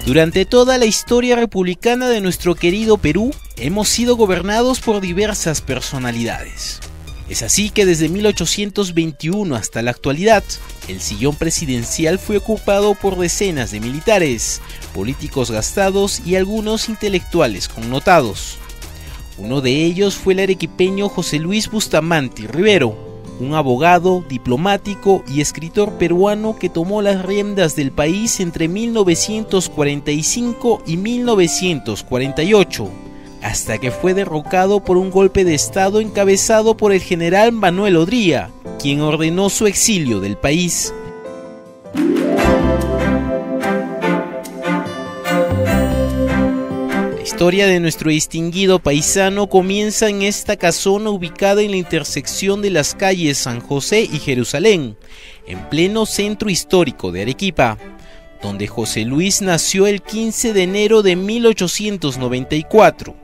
Durante toda la historia republicana de nuestro querido Perú, hemos sido gobernados por diversas personalidades. Es así que desde 1821 hasta la actualidad, el sillón presidencial fue ocupado por decenas de militares, políticos gastados y algunos intelectuales connotados. Uno de ellos fue el arequipeño José Luis Bustamante Rivero, un abogado, diplomático y escritor peruano que tomó las riendas del país entre 1945 y 1948, hasta que fue derrocado por un golpe de estado encabezado por el general Manuel Odría, quien ordenó su exilio del país. La historia de nuestro distinguido paisano comienza en esta casona ubicada en la intersección de las calles San José y Jerusalén, en pleno centro histórico de Arequipa, donde José Luis nació el 15 de enero de 1894,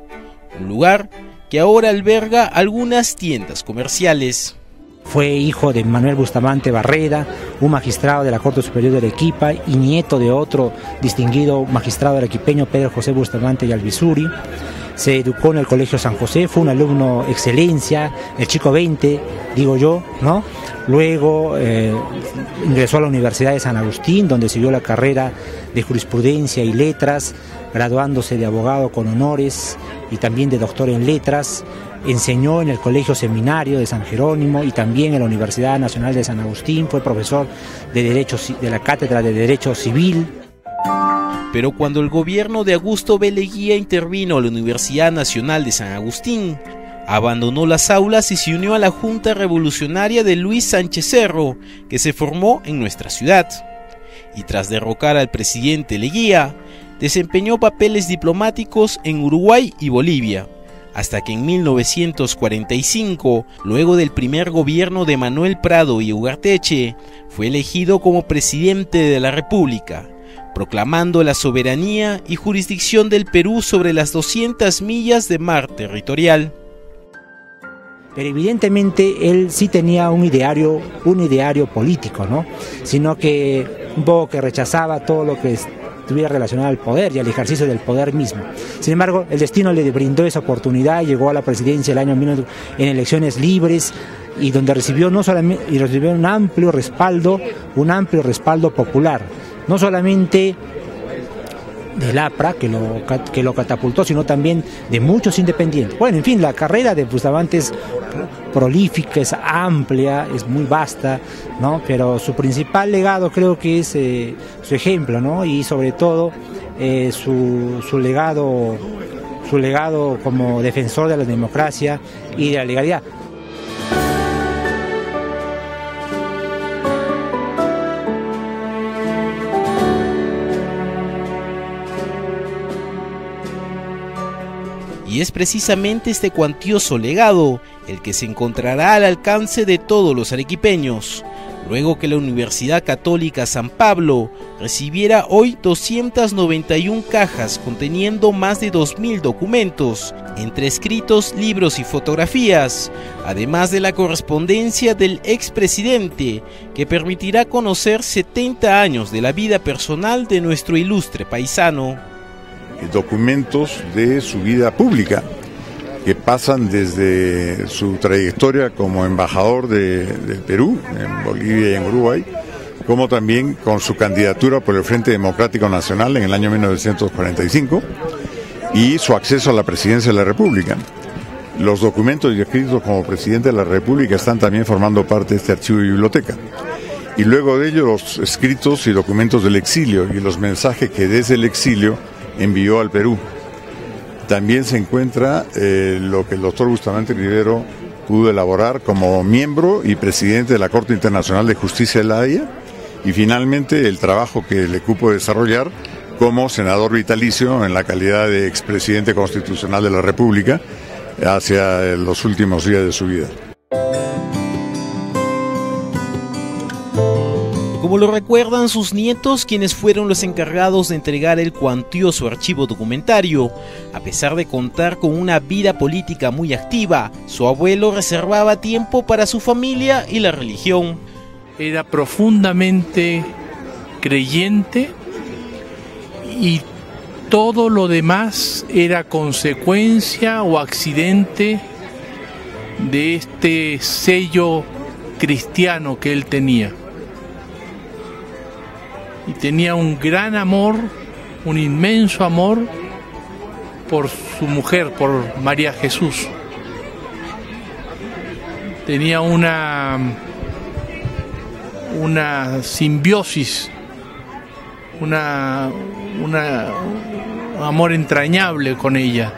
un lugar que ahora alberga algunas tiendas comerciales. Fue hijo de Manuel Bustamante Barreda, un magistrado de la Corte Superior de Arequipa y nieto de otro distinguido magistrado arequipeño, Pedro José Bustamante y Albizuri. Se educó en el Colegio San José, fue un alumno excelencia, el chico 20, digo yo, ¿no? Luego ingresó a la Universidad de San Agustín, donde siguió la carrera de Jurisprudencia y Letras, graduándose de abogado con honores y también de doctor en Letras. Enseñó en el Colegio Seminario de San Jerónimo y también en la Universidad Nacional de San Agustín, fue profesor de la Cátedra de Derecho Civil. Pero cuando el gobierno de Augusto B. Leguía intervino a la Universidad Nacional de San Agustín, abandonó las aulas y se unió a la Junta Revolucionaria de Luis Sánchez Cerro, que se formó en nuestra ciudad. Y tras derrocar al presidente Leguía, desempeñó papeles diplomáticos en Uruguay y Bolivia, hasta que en 1945, luego del primer gobierno de Manuel Prado y Ugarteche, fue elegido como presidente de la República, proclamando la soberanía y jurisdicción del Perú sobre las 200 millas de mar territorial. Pero evidentemente él sí tenía un ideario político, ¿no? Sino que un poco que rechazaba todo lo que estuviera relacionado al poder y al ejercicio del poder mismo. Sin embargo, el destino le brindó esa oportunidad, llegó a la presidencia el año 1900 en elecciones libres y donde recibió un amplio respaldo popular, no solamente del APRA, que lo catapultó, sino también de muchos independientes. Bueno, en fin, la carrera de Bustamante es prolífica, es amplia, es muy vasta, ¿no? Pero su principal legado creo que es su ejemplo, ¿no? Y sobre todo su legado como defensor de la democracia y de la legalidad. Y es precisamente este cuantioso legado el que se encontrará al alcance de todos los arequipeños, luego que la Universidad Católica San Pablo recibiera hoy 291 cajas conteniendo más de 2.000 documentos, entre escritos, libros y fotografías, además de la correspondencia del expresidente, que permitirá conocer 70 años de la vida personal de nuestro ilustre paisano. Documentos de su vida pública que pasan desde su trayectoria como embajador del Perú en Bolivia y en Uruguay, como también con su candidatura por el Frente Democrático Nacional en el año 1945 y su acceso a la presidencia de la República. Los documentos y escritos como presidente de la República están también formando parte de este archivo de biblioteca. Y luego de ello los escritos y documentos del exilio y los mensajes que desde el exilio envió al Perú. También se encuentra lo que el doctor Bustamante Rivero pudo elaborar como miembro y presidente de la Corte Internacional de Justicia de la Haya, y finalmente el trabajo que le cupo desarrollar como senador vitalicio en la calidad de expresidente constitucional de la República hacia los últimos días de su vida. Como lo recuerdan sus nietos, quienes fueron los encargados de entregar el cuantioso archivo documentario, a pesar de contar con una vida política muy activa, su abuelo reservaba tiempo para su familia y la religión. Era profundamente creyente y todo lo demás era consecuencia o accidente de este sello cristiano que él tenía. Y tenía un gran amor, un inmenso amor por su mujer, por María Jesús. Tenía una simbiosis, un amor entrañable con ella.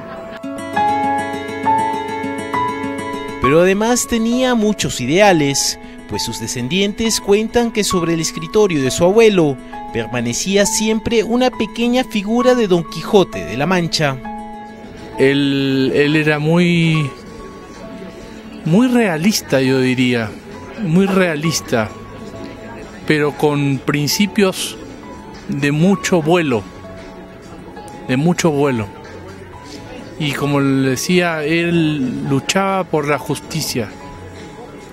Pero además tenía muchos ideales, pues sus descendientes cuentan que sobre el escritorio de su abuelo permanecía siempre una pequeña figura de Don Quijote de la Mancha. Él era muy realista, yo diría, muy realista, pero con principios de mucho vuelo. Y como le decía, él luchaba por la justicia,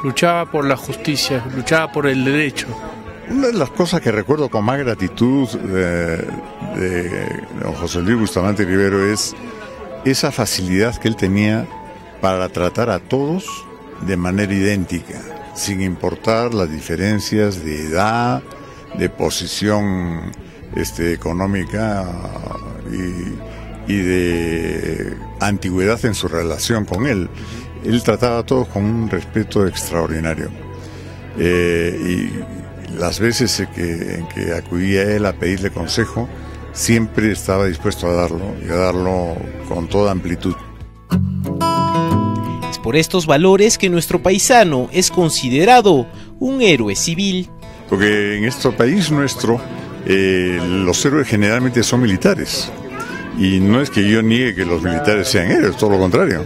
luchaba por el derecho. Una de las cosas que recuerdo con más gratitud de don José Luis Bustamante Rivero es esa facilidad que él tenía para tratar a todos de manera idéntica, sin importar las diferencias de edad, de posición económica y de antigüedad en su relación con él. Él trataba a todos con un respeto extraordinario. Y las veces en que acudía él a pedirle consejo, siempre estaba dispuesto a darlo, y a darlo con toda amplitud. Es por estos valores que nuestro paisano es considerado un héroe civil. Porque en este país nuestro, los héroes generalmente son militares. Y no es que yo niegue que los militares sean héroes, todo lo contrario.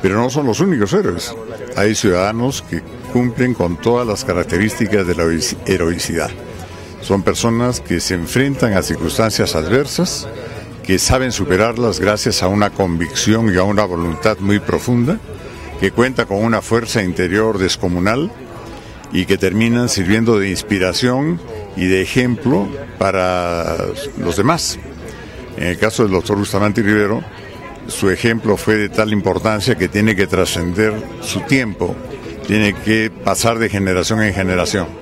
Pero no son los únicos héroes. Hay ciudadanos que cumplen con todas las características de la heroicidad. Son personas que se enfrentan a circunstancias adversas, que saben superarlas gracias a una convicción y a una voluntad muy profunda, que cuenta con una fuerza interior descomunal y que terminan sirviendo de inspiración y de ejemplo para los demás. En el caso del doctor Bustamante Rivero, su ejemplo fue de tal importancia que tiene que trascender su tiempo, tiene que pasar de generación en generación.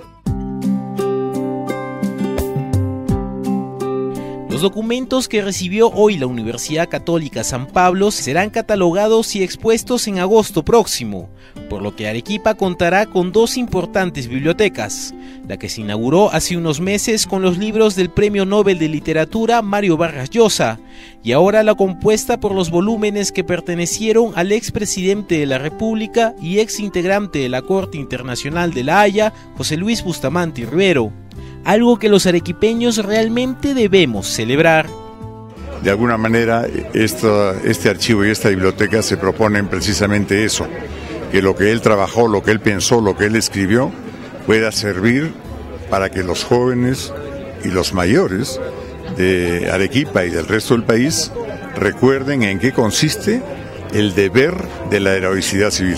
Los documentos que recibió hoy la Universidad Católica San Pablo serán catalogados y expuestos en agosto próximo, por lo que Arequipa contará con dos importantes bibliotecas, la que se inauguró hace unos meses con los libros del Premio Nobel de Literatura Mario Vargas Llosa, y ahora la compuesta por los volúmenes que pertenecieron al expresidente de la República y ex integrante de la Corte Internacional de La Haya, José Luis Bustamante Rivero. Algo que los arequipeños realmente debemos celebrar. De alguna manera, este archivo y esta biblioteca se proponen precisamente eso, que lo que él trabajó, lo que él pensó, lo que él escribió, pueda servir para que los jóvenes y los mayores de Arequipa y del resto del país recuerden en qué consiste el deber de la heroicidad civil.